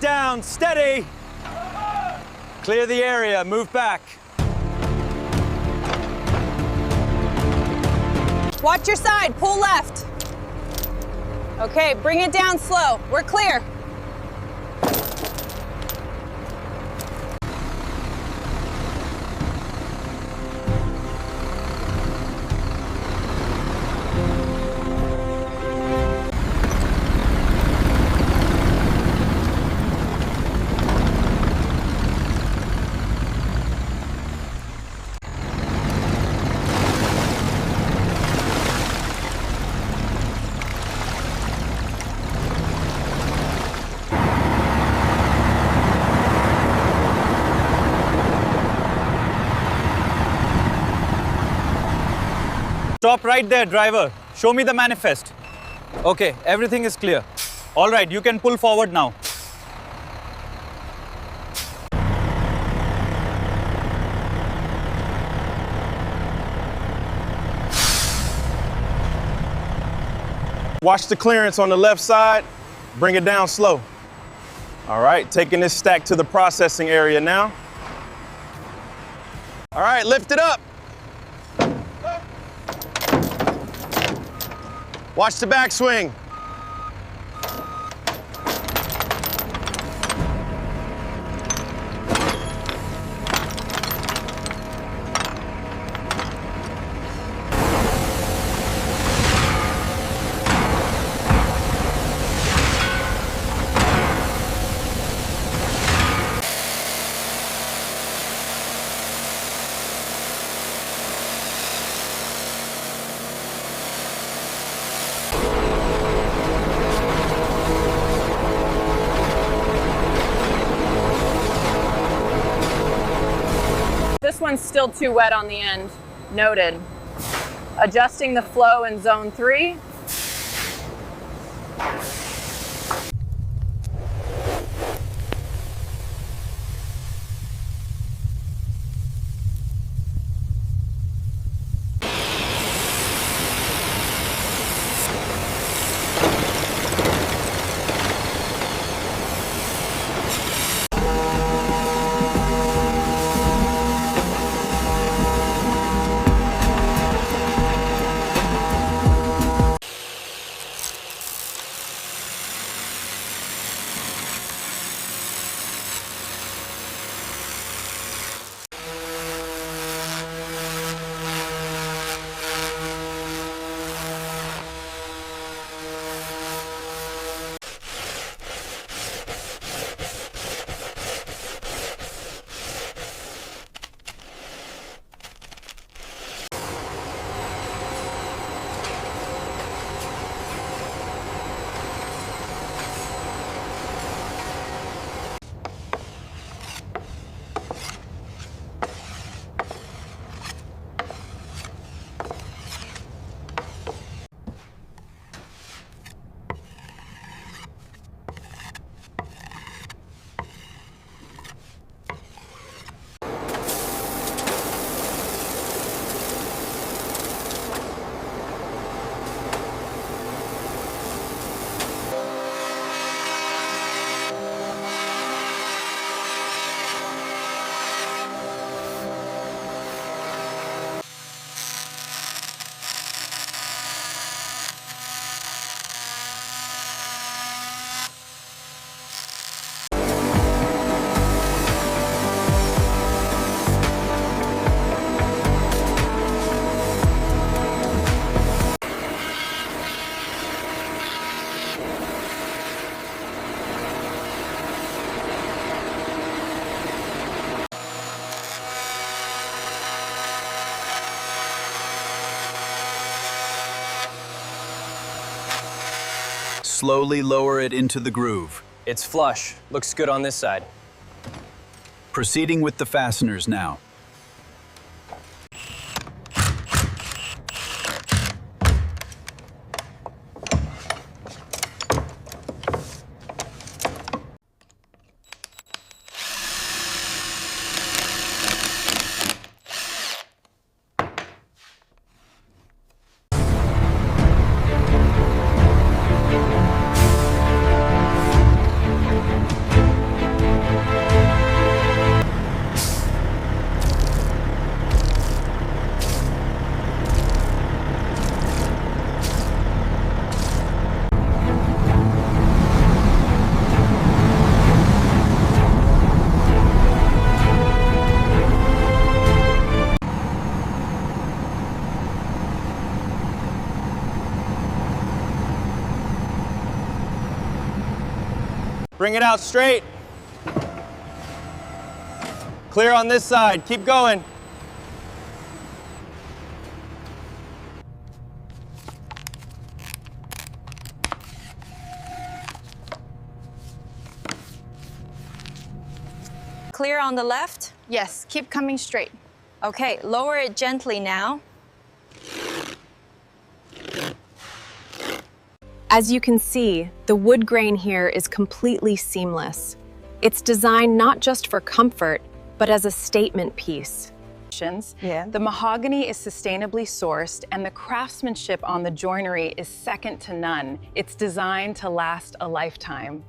down, steady. Clear the area, move back. Watch your side, pull left. Okay, bring it down slow. We're clear. Stop right there, driver. Show me the manifest. Okay, everything is clear. All right, you can pull forward now. Watch the clearance on the left side. Bring it down slow. All right, taking this stack to the processing area now. All right, lift it up. Watch the backswing. This one's still too wet on the end. Noted. Adjusting the flow in zone 3. Slowly lower it into the groove. It's flush. Looks good on this side. Proceeding with the fasteners now. Bring it out straight. Clear on this side. Keep going. Clear on the left? Yes, keep coming straight. Okay, lower it gently now. As you can see, the wood grain here is completely seamless. It's designed not just for comfort, but as a statement piece. Yeah. The mahogany is sustainably sourced, and the craftsmanship on the joinery is second to none. It's designed to last a lifetime.